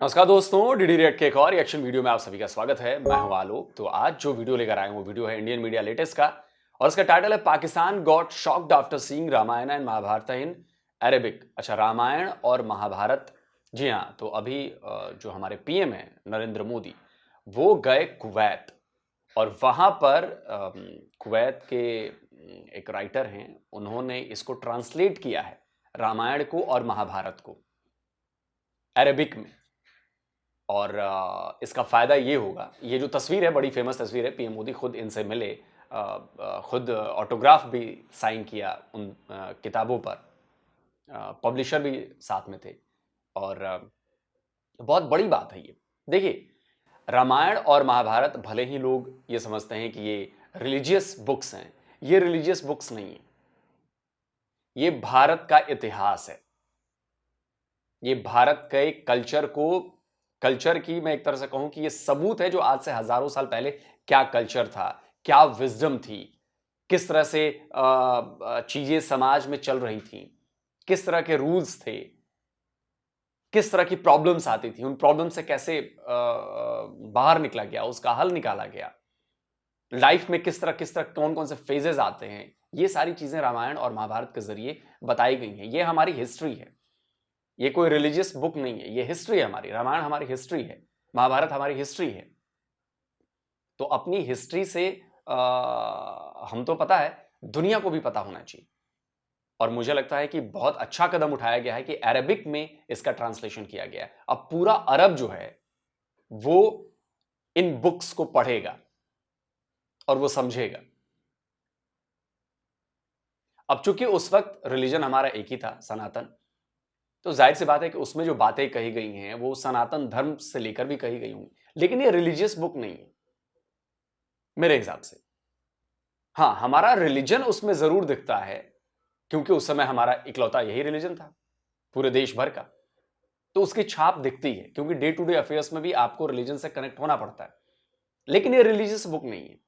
नमस्कार दोस्तों, DD react के एक और रिएक्शन वीडियो में आप सभी का स्वागत है। मैं हूं आलोक। तो आज जो वीडियो लेकर आए हैं वो वीडियो है इंडियन मीडिया लेटेस्ट का और इसका टाइटल है Pakistan got shocked after seeing Ramayan and Mahabharat in Arabic. अच्छा, रामायण और महाभारत। जी हाँ, तो अभी जो हमारे पीएम है नरेंद्र मोदी, वो गए कुवैत और वहां पर कुवैत के एक राइटर हैं, उन्होंने इसको ट्रांसलेट किया है रामायण को और महाभारत को अरेबिक में। और इसका फायदा ये होगा, ये जो तस्वीर है बड़ी फेमस तस्वीर है, पीएम मोदी खुद इनसे मिले, खुद ऑटोग्राफ भी साइन किया उन किताबों पर, पब्लिशर भी साथ में थे और बहुत बड़ी बात है ये। देखिए, रामायण और महाभारत भले ही लोग ये समझते हैं कि ये रिलीजियस बुक्स हैं, ये रिलीजियस बुक्स नहीं है, ये भारत का इतिहास है, ये भारत के कल्चर की मैं एक तरह से कहूं कि ये सबूत है जो आज से हजारों साल पहले क्या कल्चर था, क्या विजडम थी, किस तरह से चीजें समाज में चल रही थी, किस तरह के रूल्स थे, किस तरह की प्रॉब्लम्स आती थी, उन प्रॉब्लम से कैसे बाहर निकला गया, उसका हल निकाला गया, लाइफ में किस तरह कौन कौन से फेजेस आते हैं, ये सारी चीजें रामायण और महाभारत के जरिए बताई गई हैं। ये हमारी हिस्ट्री है, ये कोई रिलीजियस बुक नहीं है, ये हिस्ट्री है हमारी। रामायण हमारी हिस्ट्री है, महाभारत हमारी हिस्ट्री है। तो अपनी हिस्ट्री से हम तो पता है, दुनिया को भी पता होना चाहिए और मुझे लगता है कि बहुत अच्छा कदम उठाया गया है कि अरेबिक में इसका ट्रांसलेशन किया गया है। अब पूरा अरब जो है वो इन बुक्स को पढ़ेगा और वो समझेगा। अब चूंकि उस वक्त रिलीजन हमारा एक ही था, सनातन, तो जाहिर सी बात है कि उसमें जो बातें कही गई हैं वो सनातन धर्म से लेकर भी कही गई होंगी, लेकिन ये रिलीजियस बुक नहीं है मेरे हिसाब से। हाँ, हमारा रिलीजन उसमें जरूर दिखता है क्योंकि उस समय हमारा इकलौता यही रिलीजन था पूरे देश भर का, तो उसकी छाप दिखती है क्योंकि डे टू डे अफेयर्स में भी आपको रिलीजन से कनेक्ट होना पड़ता है। लेकिन ये रिलीजियस बुक नहीं है,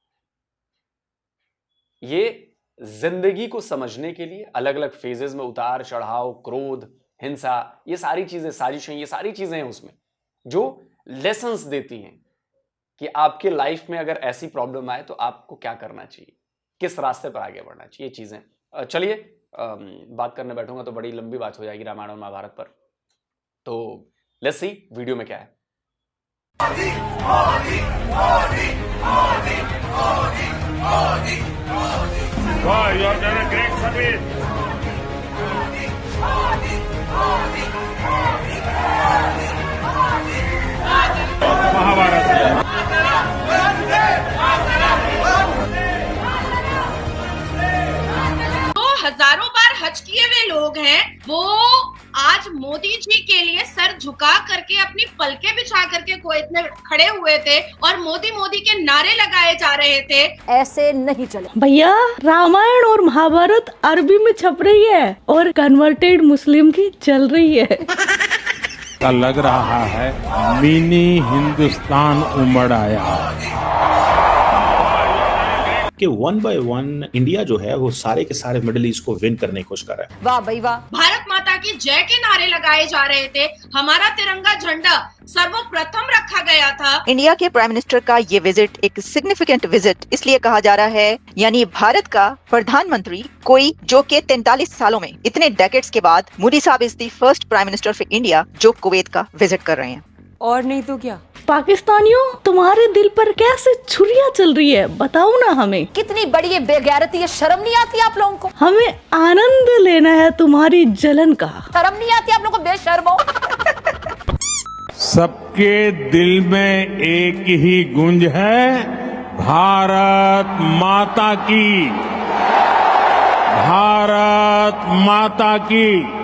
ये जिंदगी को समझने के लिए अलग अलग फेजेस में उतार चढ़ाव, क्रोध, हिंसा, ये सारी चीजें, साजिशें, ये सारी चीजें हैं उसमें जो लेसन्स देती हैं कि आपके लाइफ में अगर ऐसी प्रॉब्लम आए तो आपको क्या करना चाहिए, किस रास्ते पर आगे बढ़ना चाहिए, ये चीजें। चलिए, बात करने बैठूंगा तो बड़ी लंबी बात हो जाएगी रामायण और महाभारत पर, तो लेट्स सी वीडियो में क्या है। Wow, you have done a great service. Mahabharat तो हजारों बार हज किए हुए लोग हैं, वो आज मोदी जी के लिए सर झुका करके अपनी पलके बिछा करके कुवैत में खड़े हुए थे और मोदी मोदी के नारे लगाए जा रहे थे। ऐसे नहीं चले भैया। रामायण और महाभारत अरबी में छप रही है और कन्वर्टेड मुस्लिम की चल रही है। लग रहा है मिनी हिंदुस्तान उमड़ आया कि 1 by 1 इंडिया जो है वो सारे के सारे मिडिल ईस्ट को विन करने की कोशिश कर रहा है। वाह भाई वाह। भारत माता की जय के नारे लगाए जा रहे थे, हमारा तिरंगा झंडा सर्वप्रथम रखा गया था। इंडिया के प्राइम मिनिस्टर का ये विजिट एक सिग्निफिकेंट विजिट इसलिए कहा जा रहा है, यानी भारत का प्रधानमंत्री कोई जो के 43 सालों में इतने डेकेड्स के बाद मोदी साहब is the first prime minister of India जो कुवैत का विजिट कर रहे हैं। और नहीं तो क्या। पाकिस्तानियों, तुम्हारे दिल पर कैसे छुरियां चल रही है, बताओ ना हमें। कितनी बड़ी ये बेगैरती है, शर्म नहीं आती आप लोगों को? हमें आनंद लेना है तुम्हारी जलन का। शर्म नहीं आती आप लोगों को, बेशर्मो। सबके दिल में एक ही गूंज है, भारत माता की, भारत माता की।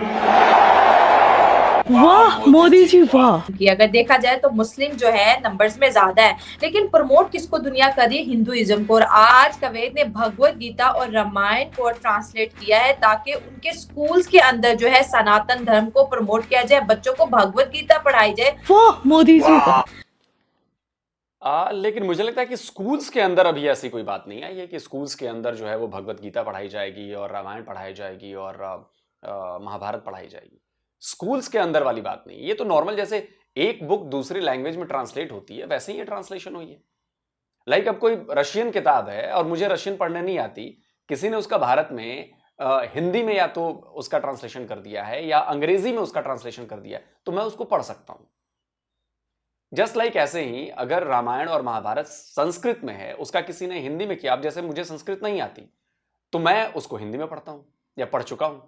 वाह मोदी जी वाह। कि अगर देखा जाए तो मुस्लिम जो है नंबर्स में ज्यादा है, लेकिन प्रमोट किसको दुनिया कर रही है? हिंदुइज्म को। और आज कुवैत ने भगवत गीता और रामायण को ट्रांसलेट किया है ताकि उनके स्कूल्स के अंदर जो है सनातन धर्म को प्रमोट किया जाए, बच्चों को भगवत गीता पढ़ाई जाए। वाह मोदी जी वाह। लेकिन मुझे लगता है कि स्कूल्स के अंदर अभी ऐसी कोई बात नहीं आई है कि स्कूल्स के अंदर जो है वो भगवत गीता पढ़ाई जाएगी और रामायण पढ़ाई जाएगी और महाभारत पढ़ाई जाएगी। स्कूल्स के अंदर वाली बात नहीं, ये तो नॉर्मल जैसे एक बुक दूसरी लैंग्वेज में ट्रांसलेट होती है, वैसे ही ये ट्रांसलेशन हुई है। लाइक अब कोई रशियन किताब है और मुझे रशियन पढ़ने नहीं आती, किसी ने उसका भारत में हिंदी में या तो उसका ट्रांसलेशन कर दिया है या अंग्रेजी में उसका ट्रांसलेशन कर दिया है, तो मैं उसको पढ़ सकता हूं। जस्ट लाइक ऐसे ही अगर रामायण और महाभारत संस्कृत में है, उसका किसी ने हिंदी में किया, अब जैसे मुझे संस्कृत नहीं आती तो मैं उसको हिंदी में पढ़ता हूं या पढ़ चुका हूं।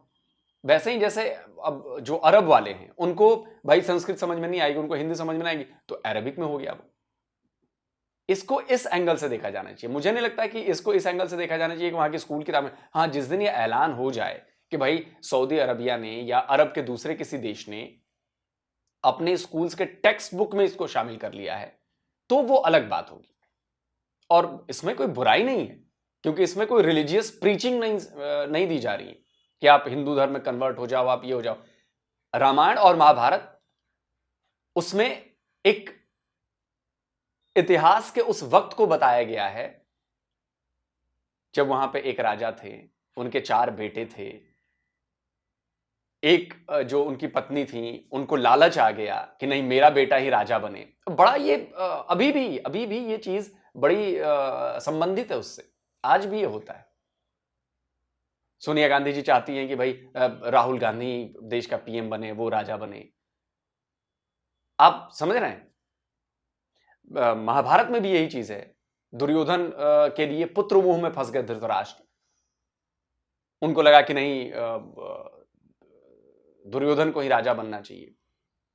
वैसे ही जैसे अब जो अरब वाले हैं उनको भाई संस्कृत समझ में नहीं आएगी, उनको हिंदी समझ में नहीं आएगी, तो अरबिक में हो गया। वो इसको इस एंगल से देखा जाना चाहिए। मुझे नहीं लगता कि इसको इस एंगल से देखा जाना चाहिए कि वहां की स्कूल किताब में, हाँ जिस दिन ये ऐलान हो जाए कि भाई सऊदी अरबिया ने या अरब के दूसरे किसी देश ने अपने स्कूल्स के टेक्स्ट बुक में इसको शामिल कर लिया है, तो वो अलग बात होगी। और इसमें कोई बुराई नहीं है, क्योंकि इसमें कोई रिलीजियस प्रीचिंग नहीं दी जा रही है कि आप हिंदू धर्म में कन्वर्ट हो जाओ, आप ये हो जाओ। रामायण और महाभारत, उसमें एक इतिहास के उस वक्त को बताया गया है जब वहां पे एक राजा थे, उनके 4 बेटे थे, एक जो उनकी पत्नी थी, उनको लालच आ गया कि नहीं मेरा बेटा ही राजा बने। बड़ा ये अभी भी ये चीज बड़ी संबंधित है उससे, आज भी ये होता है। सोनिया गांधी जी चाहती हैं कि भाई राहुल गांधी देश का पीएम बने, वो राजा बने। आप समझ रहे हैं, महाभारत में भी यही चीज है। दुर्योधन के लिए पुत्र मुंह में फंस गए धृतराष्ट्र, उनको लगा कि नहीं दुर्योधन को ही राजा बनना चाहिए।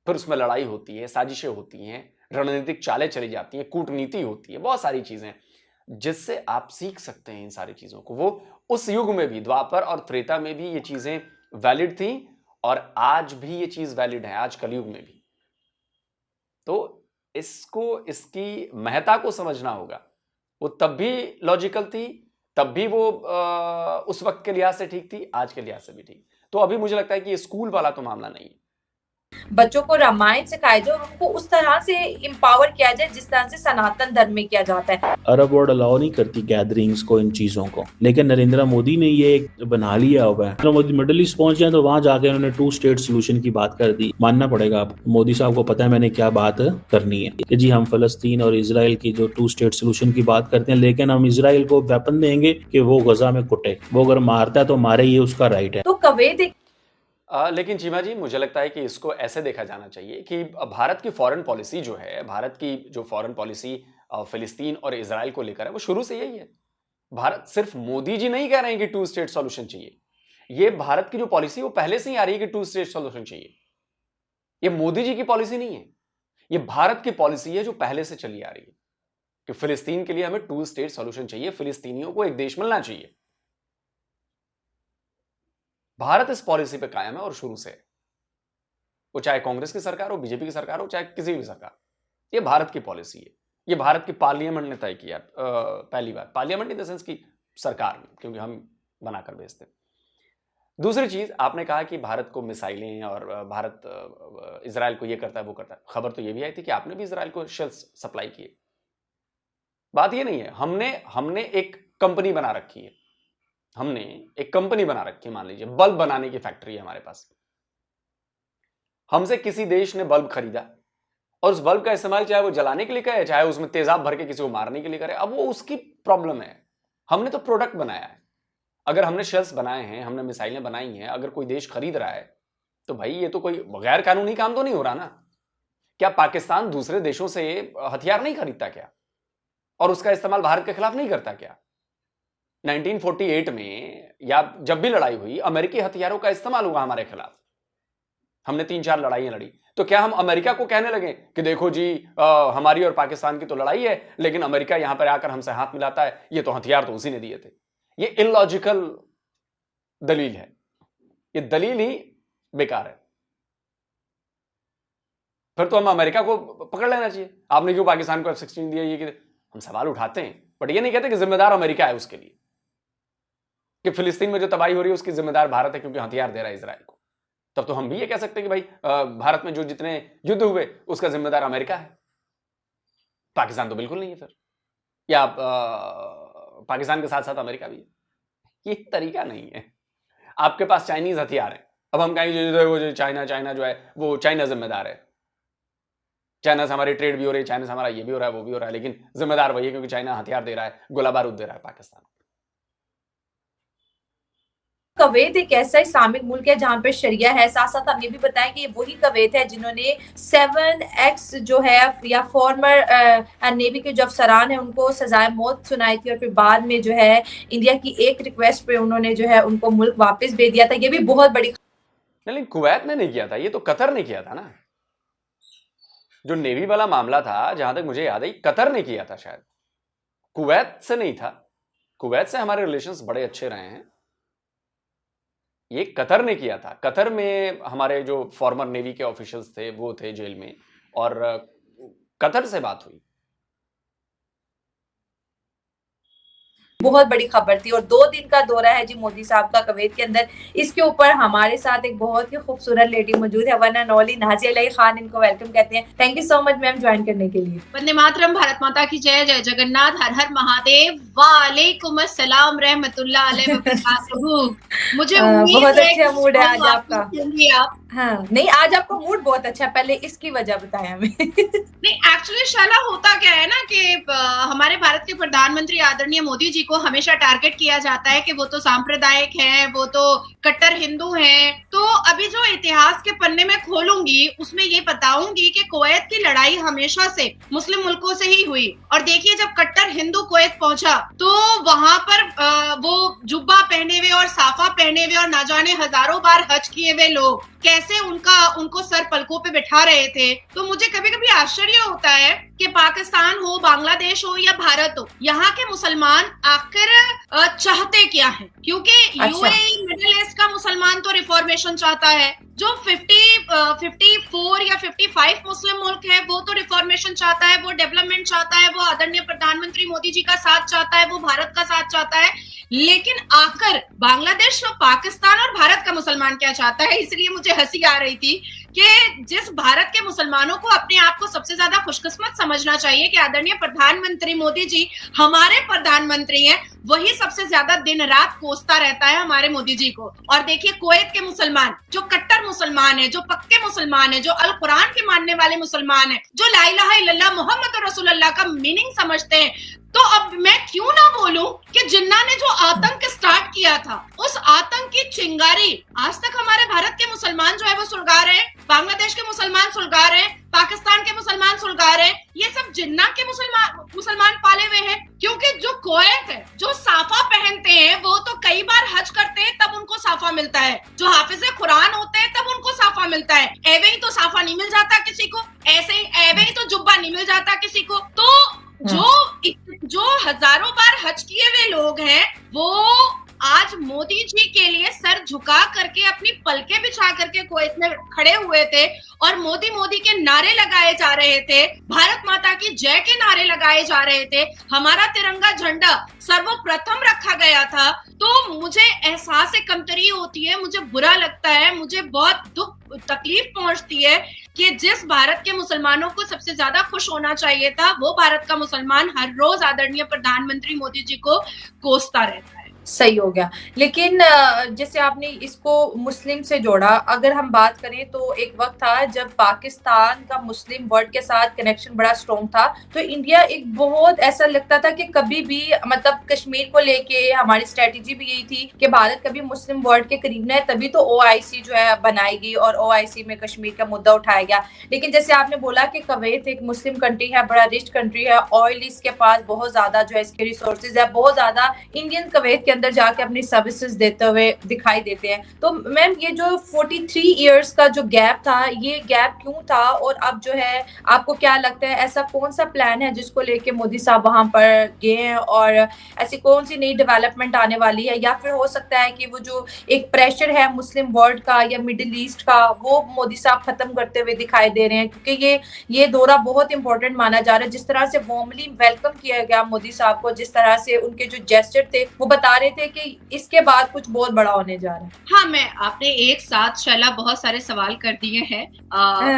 फिर उसमें लड़ाई होती है, साजिशें होती हैं, रणनीतिक चालें चली जाती हैं, कूटनीति होती है, बहुत सारी चीजें जिससे आप सीख सकते हैं इन सारी चीजों को। वो उस युग में भी, द्वापर और त्रेता में भी ये चीजें वैलिड थी और आज भी ये चीज वैलिड है, आज कलयुग में भी। तो इसको, इसकी महत्ता को समझना होगा। वो तब भी लॉजिकल थी, तब भी वो उस वक्त के लिहाज से ठीक थी, आज के लिहाज से भी ठीक। तो अभी मुझे लगता है कि ये स्कूल वाला तो मामला नहीं है। बच्चों को रामायण सिखाया जाए और उनको उस तरह से एम्पावर किया जाए जिस तरह से सनातन धर्म में किया जाता है। अरब वर्ल्ड अलाउ नहीं करती गैदरिंग्स को, इन चीजों को, लेकिन नरेंद्र मोदी ने ये एक बना लिया हुआ है। नरेंद्र मोदी मिडिल ईस्ट पहुंच जाए तो वहां जाके उन्होंने 2 स्टेट सोल्यूशन की बात कर दी। मानना पड़ेगा आप, मोदी साहब को पता है मैंने क्या बात करनी है कि जी हम फलस्तीन और इसराइल की जो 2 स्टेट सोल्यूशन की बात करते हैं, लेकिन हम इसराइल को वेपन देंगे कि वो गजा में कुटे, वो अगर मारता है तो मारे, ये उसका राइट है। तो कवैत लेकिन चीमा जी, मुझे लगता है कि इसको ऐसे देखा जाना चाहिए कि भारत की फॉरेन पॉलिसी जो है, भारत की जो फॉरेन पॉलिसी फिलिस्तीन और इजराइल को लेकर है, वो शुरू से यही है। भारत, सिर्फ मोदी जी नहीं कह रहे हैं कि 2 स्टेट सॉल्यूशन चाहिए। ये भारत की जो पॉलिसी वो पहले से ही आ रही है कि 2 स्टेट सॉल्यूशन चाहिए। ये मोदी जी की पॉलिसी नहीं है, ये भारत की पॉलिसी है जो पहले से चली आ रही है कि फिलिस्तीन के लिए हमें 2 स्टेट सॉल्यूशन चाहिए, फिलिस्तीनियों को एक देश मिलना चाहिए। भारत इस पॉलिसी पे कायम है और शुरू से, वो चाहे कांग्रेस की सरकार हो, बीजेपी की सरकार हो, चाहे किसी भी सरकार, ये भारत की पॉलिसी है। ये भारत की पार्लियामेंट ने तय किया पहली बार, पार्लियामेंट इन द सेंस की सरकार में, क्योंकि हम बनाकर भेजते। दूसरी चीज, आपने कहा कि भारत को मिसाइलें और भारत इजराइल को ये करता है वो करता है। खबर तो ये भी आई थी कि आपने भी इजराइल को शेल्स सप्लाई किए। बात ये नहीं है, हमने एक कंपनी बना रखी है, हमने एक कंपनी बना रखी है, मान लीजिए बल्ब बनाने की फैक्ट्री है हमारे पास। हमसे किसी देश ने बल्ब खरीदा और उस बल्ब का इस्तेमाल चाहे वो जलाने के लिए करे, चाहे उसमें तेजाब भर के किसी को मारने के लिए करे, अब वो उसकी प्रॉब्लम है। हमने तो प्रोडक्ट बनाया है। अगर हमने शेल्स बनाए हैं, हमने मिसाइलें बनाई हैं, अगर कोई देश खरीद रहा है तो भाई ये तो कोई गैर कानूनी काम तो नहीं हो रहा ना। क्या पाकिस्तान दूसरे देशों से हथियार नहीं खरीदता क्या, और उसका इस्तेमाल भारत के खिलाफ नहीं करता क्या? 1948 में या जब भी लड़ाई हुई, अमेरिकी हथियारों का इस्तेमाल हुआ हमारे खिलाफ। हमने 3-4 लड़ाइयां लड़ी। तो क्या हम अमेरिका को कहने लगे कि देखो जी हमारी और पाकिस्तान की तो लड़ाई है, लेकिन अमेरिका यहां पर आकर हमसे हाथ मिलाता है, ये तो हथियार तो उसी ने दिए थे। ये इलॉजिकल दलील है, ये दलील ही बेकार है। फिर तो हम अमेरिका को पकड़ लेना चाहिए, आपने क्यों पाकिस्तान को F-16 दिया, ये हम सवाल उठाते हैं, बट ये नहीं कहते कि जिम्मेदार अमेरिका है उसके लिए, कि फिलिस्तीन में जो तबाही हो रही है उसकी जिम्मेदार भारत है क्योंकि हथियार दे रहा है इजराइल को। तब तो हम भी ये कह सकते हैं कि भाई भारत में जो जितने युद्ध हुए उसका जिम्मेदार अमेरिका है, पाकिस्तान तो बिल्कुल नहीं है फिर, या पाकिस्तान के साथ साथ अमेरिका भी है। ये तरीका नहीं है। आपके पास चाइनीज हथियार है, अब हम कहेंगे जो चाइना जो है वो चाइना जिम्मेदार है। चाइना से हमारी ट्रेड भी हो रही है, चाइना से हमारा ये भी हो रहा है, वो भी हो रहा है, लेकिन जिम्मेदार वही है क्योंकि चाइना हथियार दे रहा है, गोला बारूद दे रहा है पाकिस्तान। कवैत एक ऐसा इस्लामिक मुल्क है जहां पे शरिया है। साथ साथ हम ये भी बताएं कि वही कवैत है जिन्होंने 7x जो है या फॉर्मर नेवी के जो अफसरान है उनको सजाए मौत सुनाई थी और फिर बाद में जो है इंडिया की एक रिक्वेस्ट पे उन्होंने जो है उनको मुल्क वापस भेज दिया था। ये भी बहुत बड़ी लेकिन कुवैत ने नहीं किया था, ये तो कतर ने किया था ना। जो नेवी वाला मामला था, जहां तक मुझे याद है, कतर ने किया था शायद, कुवैत से नहीं था। कुवैत से हमारे रिलेशंस बड़े अच्छे रहे हैं, ये कतर ने किया था। कतर में हमारे जो फॉर्मर नेवी के ऑफिशियल्स थे वो थे जेल में, और कतर से बात हुई। बहुत बड़ी खबर थी और 2 दिन का दौरा है जी मोदी साहब का कवैत के अंदर। इसके ऊपर हमारे साथ एक बहुत ही खूबसूरत लेडी मौजूद है, वरना नौली नाजिया अली खान, इनको वेलकम कहते हैं। Thank you so much ma'am join करने के लिए। वंदे मातरम, भारत माता की जय, जय जगन्नाथ, हर हर महादेव, वालेकुम अस्सलाम रहमतुल्लाह अलैहि व बरकातहू। मुझे बहुत अच्छा मूड है आज आपका। आप हाँ, नहीं आज आपका मूड बहुत अच्छा है, पहले इसकी वजह बताएं हमें। नहीं, एक्चुअली शाला होता क्या है ना कि हमारे भारत के प्रधानमंत्री आदरणीय मोदी जी को हमेशा टारगेट किया जाता है कि वो तो सांप्रदायिक हैं, वो तो कट्टर हिंदू हैं। तो अभी जो इतिहास के पन्ने में खोलूंगी उसमें ये बताऊंगी कि कुवैत की लड़ाई हमेशा से मुस्लिम मुल्कों से ही हुई। और देखिए, जब कट्टर हिंदू कुवैत पहुंचा तो वहां पर वो जुब्बा पहने हुए और साफा पहने हुए और ना जाने हजारों बार हज किए हुए लोग कैसे उनको सर पलकों पे बिठा रहे थे। तो मुझे कभी कभी आश्चर्य होता है कि पाकिस्तान हो, बांग्लादेश हो या भारत हो, यहाँ के मुसलमान आखिर चाहते क्या हैं? क्योंकि यूएई मिडिल ईस्ट का मुसलमान तो रिफॉर्मेशन चाहता है, जो 54 या 55 मुस्लिम मुल्क है वो तो रिफॉर्मेशन चाहता है, वो डेवलपमेंट चाहता है, वो आदरणीय प्रधानमंत्री मोदी जी का साथ चाहता है, वो भारत का साथ चाहता है। लेकिन आकर बांग्लादेश और पाकिस्तान और भारत का मुसलमान क्या चाहता है? इसलिए मुझे हंसी आ रही थी कि जिस भारत के मुसलमानों को अपने आप को सबसे ज्यादा खुशकिस्मत समझना चाहिए कि आदरणीय प्रधानमंत्री मोदी जी हमारे प्रधानमंत्री हैं, वही सबसे ज्यादा दिन रात कोसता रहता है हमारे मोदी जी को। और देखिए, कुवैत के मुसलमान जो कट्टर मुसलमान है, जो पक्के मुसलमान है, जो अल कुरान के मानने वाले मुसलमान है, जो ला इलाहा इल्लल्लाह मुहम्मद रसूलुल्लाह का मीनिंग समझते हैं, तो अब मैं क्यों ना बोलूं कि जिन्ना ने जो आतंक स्टार्ट किया था, उस आतंक की चिंगारी आज तक हमारे भारत के मुसलमान जो है वो सुलगा रहे हैं, बांग्लादेश के मुसलमान सुलगा रहे हैं, पाकिस्तान के मुसलमान सुलगा रहे हैं। ये सब जिन्ना के मुसलमान पाले हुए हैं। क्योंकि जो कुवैत है, जो साफा पहनते हैं, वो तो कई बार हज करते हैं तब उनको साफा मिलता है, जो हाफिज़े कुरान होते हैं तब उनको साफा मिलता है। एवे ही तो साफा नहीं मिल जाता किसी को, ऐसे ही एवे ही तो जुब्बा नहीं मिल जाता किसी को। तो जो हजारों बार हज किए हुए लोग हैं, वो आज मोदी जी के लिए सर झुका करके अपनी पलके बिछा करके कुवैत में खड़े हुए थे और मोदी मोदी के नारे लगाए जा रहे थे, भारत माता की जय के नारे लगाए जा रहे थे, हमारा तिरंगा झंडा सर्वप्रथम रखा गया था। तो मुझे एहसास कमतरी होती है, मुझे बुरा लगता है, मुझे बहुत दुख तकलीफ पहुंचती है कि जिस भारत के मुसलमानों को सबसे ज्यादा खुश होना चाहिए था, वो भारत का मुसलमान हर रोज आदरणीय प्रधानमंत्री मोदी जी को कोसता रहता है। सही हो गया। लेकिन जैसे आपने इसको मुस्लिम से जोड़ा, अगर हम बात करें तो एक वक्त था जब पाकिस्तान का मुस्लिम वर्ल्ड के साथ कनेक्शन बड़ा स्ट्रॉन्ग था, तो इंडिया एक बहुत ऐसा लगता था कि कभी भी मतलब कश्मीर को लेके हमारी स्ट्रेटेजी भी यही थी कि भारत कभी मुस्लिम वर्ल्ड के करीब न है, तभी तो OIC जो है बनाएगी और OIC में कश्मीर का मुद्दा उठाया गया। लेकिन जैसे आपने बोला कि कुवैत एक मुस्लिम कंट्री है, बड़ा रिच कंट्री है, ऑयल इसके पास बहुत ज्यादा जो है इसके रिसोर्सेज है, बहुत ज्यादा इंडियन कुवैत के अंदर जाके अपनी सर्विसेज देते हुए दिखाई देते हैं। तो मैम, ये जो 43 इयर्स का जो गैप था, ये गैप क्यों था और अब जो है आपको क्या लगता है ऐसा कौन सा प्लान है जिसको लेके मोदी साहब वहां पर गए हैं और ऐसी कौन सी नई डेवलपमेंट आने वाली है? या फिर हो सकता है कि वो जो एक प्रेशर है मुस्लिम वर्ल्ड का या मिडिल ईस्ट का, वो मोदी साहब खत्म करते हुए दिखाई दे रहे हैं? क्योंकि ये दौरा बहुत इंपॉर्टेंट माना जा रहा है। जिस तरह से वार्मली वेलकम किया गया मोदी साहब को, जिस तरह से उनके जो जेस्चर थे वो बता रहे थे कि इसके बाद कुछ बहुत बड़ा होने जा रहा है। हाँ, आपने एक साथ शाला बहुत सारे सवाल कर दिए हैं।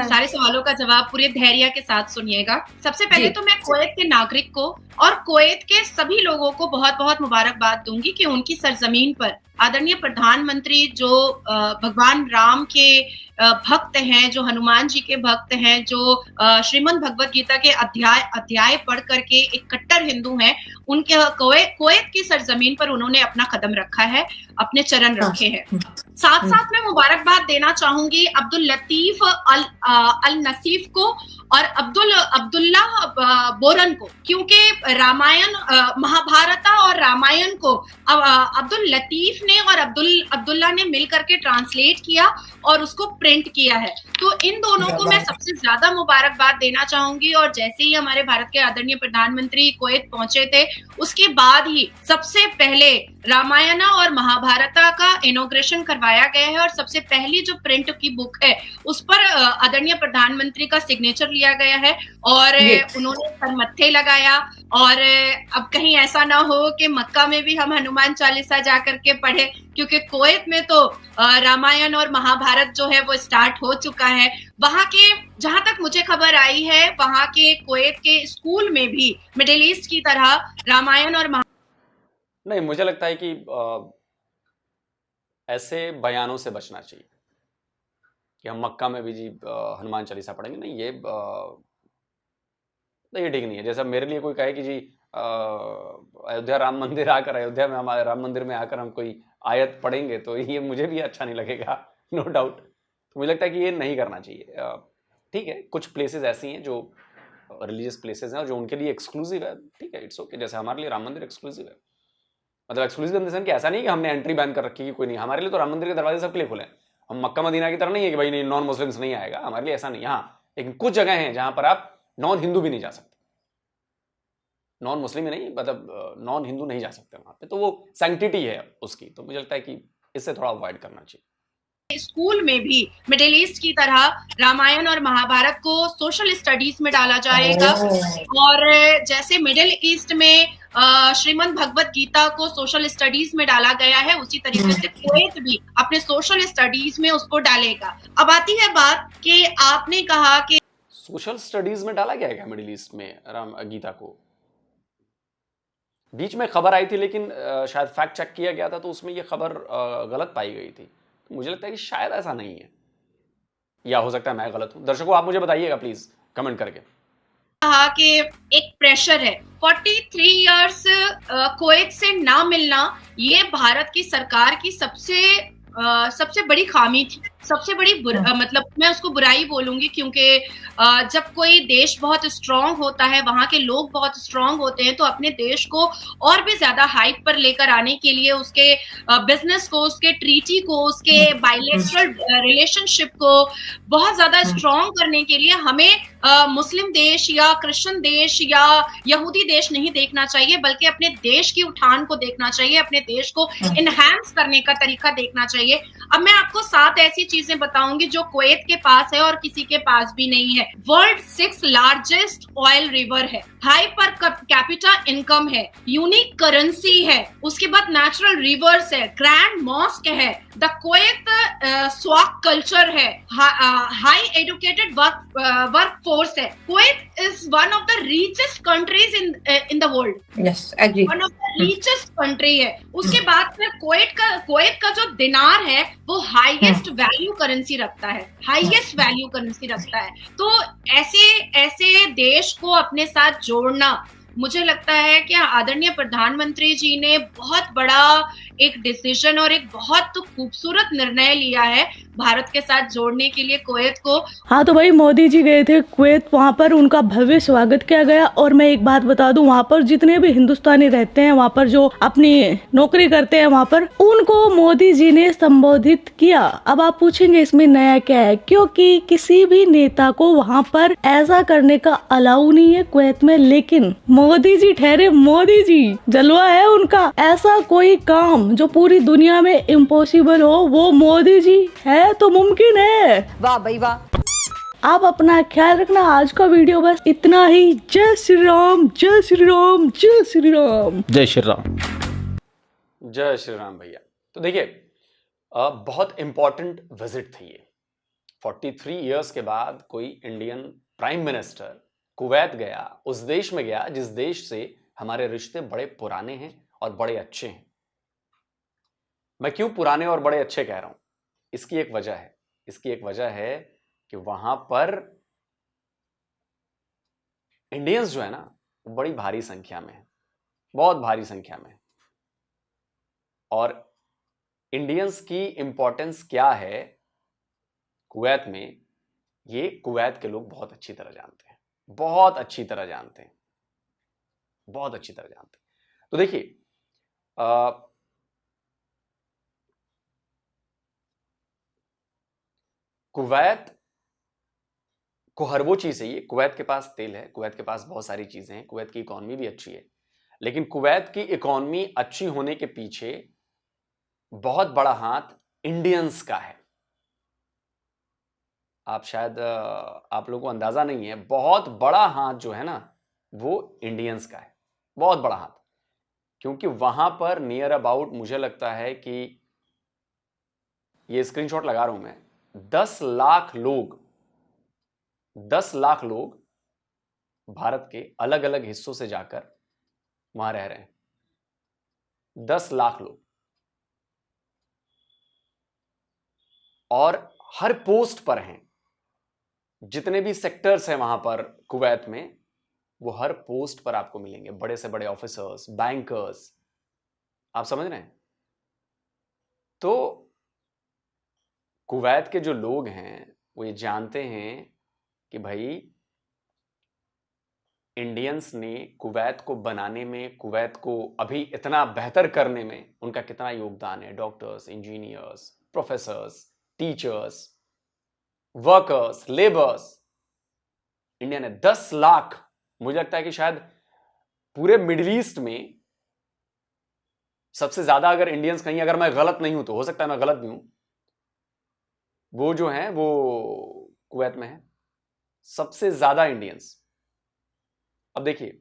सारे सवालों का जवाब पूरे धैर्य के साथ सुनिएगा। सबसे पहले तो मैं कुवैत के नागरिक को और कुवैत के सभी लोगों को बहुत बहुत मुबारकबाद दूंगी कि उनकी सरजमीन पर आदरणीय प्रधानमंत्री जो भगवान राम के भक्त हैं, जो हनुमान जी के भक्त हैं, जो श्रीमद् भगवत गीता के अध्याय पढ़ करके एक कट्टर हिंदू हैं, उनके कुवैत की सरजमीन पर उन्होंने अपना कदम रखा है, अपने चरण रखे हैं। साथ साथ मैं मुबारकबाद देना चाहूंगी अब्दुल लतीफ अल नसीफ को और अब्दुल्ला बोरन को, क्योंकि रामायण, महाभारत और रामायण को अब्दुल लतीफ ने और अब्दुल्ला ने मिलकर के ट्रांसलेट किया और उसको प्रिंट किया है। तो इन दोनों को मैं सबसे ज्यादा मुबारकबाद देना चाहूंगी। और जैसे ही हमारे भारत के आदरणीय प्रधानमंत्री कुवैत पहुंचे थे, उसके बाद ही सबसे पहले रामायण और महाभारत का इनॉग्रेशन करवाया गया है और सबसे पहली जो प्रिंट की बुक है उस पर आदरणीय प्रधानमंत्री का सिग्नेचर लिया गया है और उन्होंने सर मत्थे लगाया। और अब कहीं ऐसा ना हो कि मक्का में भी हम हनुमान चालीसा जा करके पढ़े, क्योंकि कुवैत में तो रामायण और महाभारत जो है वो स्टार्ट हो चुका है। वहां के, जहां तक मुझे खबर आई है, वहां के कुवैत के स्कूल में भी मिडिल ईस्ट की तरह रामायण और नहीं, मुझे लगता है कि ऐसे बयानों से बचना चाहिए कि हम मक्का में भी जी हनुमान चालीसा पढ़ेंगे। नहीं, ये ठीक नहीं है। जैसा मेरे लिए कोई कहे कि जी अयोध्या राम मंदिर आकर, अयोध्या में हमारे राम मंदिर में आकर हम कोई आयत पढ़ेंगे, तो ये मुझे भी अच्छा नहीं लगेगा, नो डाउट। तो मुझे लगता है कि ये नहीं करना चाहिए। ठीक है, कुछ प्लेसेस ऐसी हैं जो रिलीजियस प्लेसेस हैं और जो उनके लिए एक्सक्लूसिव है, ठीक है, इट्स ओके। जैसे हमारे लिए राम मंदिर एक्सक्लूसिव है, मतलब एक्सक्लूसिव इन द सेंस कि ऐसा नहीं कि हमने एंट्री बैन कर रखी है, कोई नहीं। हमारे लिए तो राम मंदिर के दरवाजे सबके लिए खुले हैं। हम मक्का मदीना की तरह नहीं है कि भाई नहीं, नॉन मुस्लिम्स नहीं आएगा, हमारे लिए ऐसा नहीं। हाँ, लेकिन कुछ जगह हैं जहां पर आप नॉन हिंदू भी नहीं जा सकते, नॉन मुस्लिम ही नहीं, मतलब नॉन हिंदू नहीं जा सकते वहां पे, तो वो सैंक्टिटी है उसकी। तो मुझे लगता है कि इससे थोड़ा अवॉइड करना चाहिए। स्कूल में भी मिडिल ईस्ट की तरह रामायण और महाभारत को सोशल स्टडीज में डाला जाएगा और जैसे मिडिल ईस्ट में श्रीमद् भगवत गीता को सोशल स्टडीज में डाला गया है, उसी तरीके से कुवैत भी अपने सोशल स्टडीज में उसको डालेगा। अब आती है बात कि आपने कहा कि सोशल स्टडीज में डाला गया है क्या मिडिल ईस्ट में राम गीता को? बीच में खबर आई थी, लेकिन शायद फैक्ट चेक किया गया था तो उसमें ये खबर गलत पाई गई थी। तो मुझे लगता है कि शायद ऐसा नहीं है, या हो सकता है मैं गलत हूं। दर्शकों, आप मुझे बताइएगा प्लीज कमेंट करके। कहा कि एक प्रेशर है, 43 इयर्स कुवैत से ना मिलना, ये भारत की सरकार की सबसे बड़ी खामी थी, सबसे बड़ी मतलब मैं उसको बुराई बोलूंगी, क्योंकि जब कोई देश बहुत स्ट्रांग होता है, वहां के लोग बहुत स्ट्रांग होते हैं, तो अपने देश को और भी ज्यादा हाइट पर लेकर आने के लिए उसके बिजनेस को, उसके ट्रीटी को, उसके बायलैटरल रिलेशनशिप को बहुत ज्यादा स्ट्रांग करने के लिए हमें मुस्लिम देश या क्रिश्चियन देश या यहूदी देश नहीं देखना चाहिए, बल्कि अपने देश की उठान को देखना चाहिए, अपने देश को इनहैंस करने का तरीका देखना चाहिए। अब मैं आपको 7 ऐसी चीजें बताऊंगी जो कुवैत के पास है और किसी के पास भी नहीं है। वर्ल्ड 6 लार्जेस्ट ऑयल रिवर है, हाई पर कैपिटा इनकम है, यूनिक करेंसी है, उसके बाद नेचुरल रिवर्स है, ग्रैंड मॉस्क है, द कुवैत स्वाक कल्चर है, हाई एजुकेटेड वर्क फोर्स है। Kuwait is one of the richest countries in the world, yes agree, one of the richest country है। उसके बाद फिर कुवैत का जो दिनार है वो हाईएस्ट वैल्यू करेंसी रखता है, हाईएस्ट वैल्यू करेंसी रखता है। तो ऐसे देश को अपने साथ जोड़ना, मुझे लगता है कि आदरणीय प्रधानमंत्री जी ने बहुत बड़ा एक डिसीजन और एक बहुत खूबसूरत निर्णय लिया है भारत के साथ जोड़ने के लिए कुवैत को। हाँ, तो भाई मोदी जी गए थे कुवैत, वहाँ पर उनका भव्य स्वागत किया गया। और मैं एक बात बता दूं, वहाँ पर जितने भी हिंदुस्तानी रहते हैं, वहाँ पर जो अपनी नौकरी करते हैं, वहाँ पर उनको मोदी जी ने संबोधित किया। अब आप पूछेंगे इसमें नया क्या है, क्योंकि किसी भी नेता को वहाँ पर ऐसा करने का अलाउ नहीं है कुवैत में, लेकिन मोदी जी ठहरे मोदी जी, जलवा है उनका। ऐसा कोई काम जो पूरी दुनिया में इम्पॉसिबल हो, वो मोदी जी है तो मुमकिन है। वाह भाई वाह। आप अपना ख्याल रखना। आज का वीडियो बस इतना ही। जय श्री राम, जय श्री राम, जय श्री राम, जय श्री राम, जय श्री राम भैया। तो देखिए, बहुत इंपॉर्टेंट विजिट थी ये। 43 इयर्स के बाद कोई इंडियन प्राइम मिनिस्टर कुवैत गया, उस देश में गया जिस देश से हमारे रिश्ते बड़े पुराने हैं और बड़े अच्छे हैं। मैं क्यों पुराने और बड़े अच्छे कह रहा हूं? इसकी एक वजह है, इसकी एक वजह है कि वहां पर इंडियंस जो है ना, वो बड़ी भारी संख्या में है, बहुत भारी संख्या में है। और इंडियंस की इंपॉर्टेंस क्या है कुवैत में, ये कुवैत के लोग बहुत अच्छी तरह जानते हैं, बहुत अच्छी तरह जानते हैं, बहुत अच्छी तरह जानते हैं। तो देखिए, कुवैत को हर वो चीज चाहिए। कुवैत के पास तेल है, कुवैत के पास बहुत सारी चीजें हैं, कुवैत की इकोनॉमी भी अच्छी है, लेकिन कुवैत की इकोनॉमी अच्छी होने के पीछे बहुत बड़ा हाथ इंडियंस का है। आप शायद आप लोगों को अंदाजा नहीं है, बहुत बड़ा हाथ जो है ना वो इंडियंस का है, बहुत बड़ा हाथ। क्योंकि वहां पर नियर अबाउट मुझे लगता है कि ये स्क्रीनशॉट लगा रहा हूं मैं, 10 लाख लोग भारत के अलग अलग हिस्सों से जाकर वहां रह रहे हैं। 10 लाख लोग, और हर पोस्ट पर हैं। जितने भी सेक्टर्स हैं वहां पर कुवैत में, वो हर पोस्ट पर आपको मिलेंगे, बड़े से बड़े ऑफिसर्स, बैंकर्स, आप समझ रहे हैं? तो कुवैत के जो लोग हैं वो ये जानते हैं कि भाई इंडियंस ने कुवैत को बनाने में, कुवैत को अभी इतना बेहतर करने में उनका कितना योगदान है। Doctors, engineers, professors, teachers, workers, labours. India ने 10 लाख, मुझे लगता है कि शायद पूरे मिडिल ईस्ट में सबसे ज्यादा, अगर इंडियंस कहीं, अगर मैं गलत नहीं हूं तो हो सकता है मैं गलत भी हूं, वो जो है वो कुवैत में है सबसे ज्यादा इंडियंस। अब देखिए,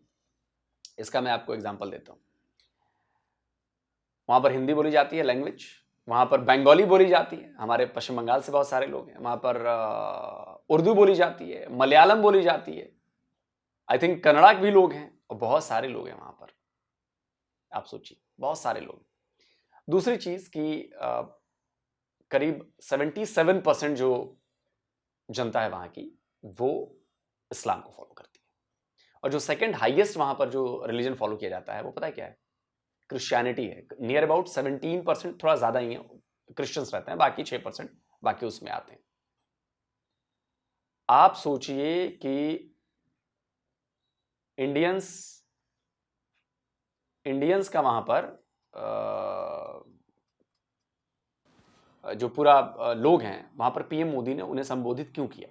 इसका मैं आपको एग्जांपल देता हूं। वहां पर हिंदी बोली जाती है लैंग्वेज, वहां पर बंगाली बोली जाती है, हमारे पश्चिम बंगाल से बहुत सारे लोग हैं। वहां पर उर्दू बोली जाती है, मलयालम बोली जाती है, आई थिंक कन्नड़ा भी लोग हैं, और बहुत सारे लोग हैं वहां पर। आप सोचिए, बहुत सारे लोग। दूसरी चीज कि करीब 77% जो जनता है वहां की, वो इस्लाम को फॉलो करती है। और जो सेकंड हाईएस्ट वहां पर जो रिलीजन फॉलो किया जाता है वो पता है क्या है? क्रिश्चियनिटी है। नियर अबाउट 17%, थोड़ा ज्यादा ही है, क्रिश्चियंस रहते हैं, बाकी 6% बाकी उसमें आते हैं। आप सोचिए कि इंडियंस का वहां पर जो पूरा लोग हैं वहां पर, पीएम मोदी ने उन्हें संबोधित क्यों किया?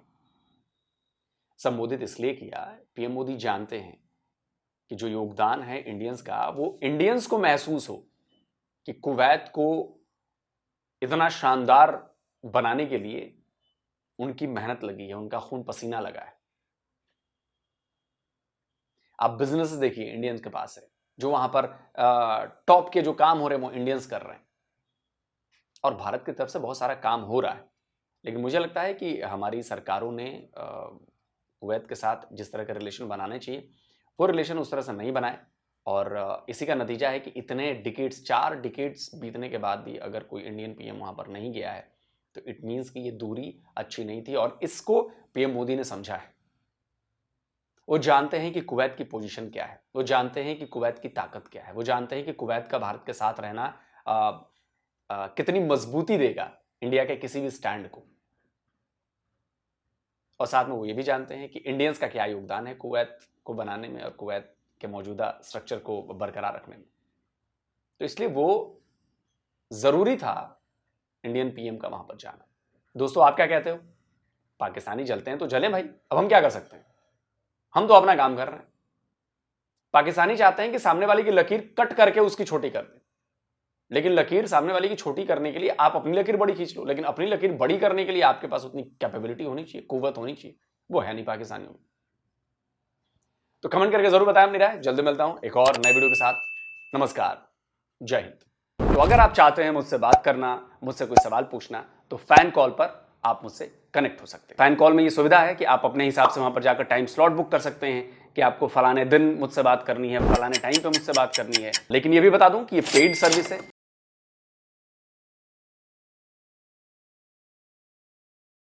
संबोधित इसलिए किया, पीएम मोदी जानते हैं कि जो योगदान है इंडियंस का, वो इंडियंस को महसूस हो कि कुवैत को इतना शानदार बनाने के लिए उनकी मेहनत लगी है, उनका खून पसीना लगा है। आप बिजनेस देखिए, इंडियंस के पास है, जो वहां पर टॉप के जो काम हो रहे हैं वो इंडियंस कर रहे हैं, और भारत की तरफ से बहुत सारा काम हो रहा है। लेकिन मुझे लगता है कि हमारी सरकारों ने कुवैत के साथ जिस तरह के रिलेशन बनाने चाहिए, वो रिलेशन उस तरह से नहीं बनाए, और इसी का नतीजा है कि इतने डिकेड्स, 4 डिकेड्स बीतने के बाद भी अगर कोई इंडियन पीएम वहां पर नहीं गया है, तो इट मीन्स कि ये दूरी अच्छी नहीं थी। और इसको पीएम मोदी ने समझा है। वो जानते हैं कि कुवैत की पोजीशन क्या है, वो जानते हैं कि कुवैत की ताकत क्या है, वो जानते हैं कि कुवैत का भारत के साथ रहना कितनी मजबूती देगा इंडिया के किसी भी स्टैंड को। और साथ में वो ये भी जानते हैं कि इंडियंस का क्या योगदान है कुवैत को बनाने में और कुवैत के मौजूदा स्ट्रक्चर को बरकरार रखने में। तो इसलिए वो जरूरी था इंडियन पीएम का वहां पर जाना। दोस्तों, आप क्या कहते हो? पाकिस्तानी जलते हैं तो जले भाई, अब हम क्या कर सकते हैं? हम तो अपना काम कर रहे हैं। पाकिस्तानी चाहते हैं कि सामने वाले की लकीर कट करके उसकी छोटी कर दें, लेकिन लकीर सामने वाले की छोटी करने के लिए आप अपनी लकीर बड़ी खींच लो, लेकिन अपनी लकीर बड़ी करने के लिए आपके पास उतनी कैपेबिलिटी होनी चाहिए, कुव्वत होनी चाहिए। वो है नहीं पाकिस्तानियों में। तो कमेंट करके जरूर बताएं अपनी राय। जल्दी मिलता हूं एक और नए वीडियो के साथ। नमस्कार, जय हिंद। तो अगर आप चाहते हैं मुझसे बात करना, मुझसे कोई सवाल पूछना, तो फैन कॉल पर आप मुझसे कनेक्ट हो सकते हैं। फैन कॉल में ये सुविधा है कि आप अपने हिसाब से वहां पर जाकर टाइम स्लॉट बुक कर सकते हैं कि आपको फलाने दिन मुझसे बात करनी है, फलाने टाइम पे मुझसे बात करनी है। लेकिन ये भी बता दूं कि ये पेड सर्विस है,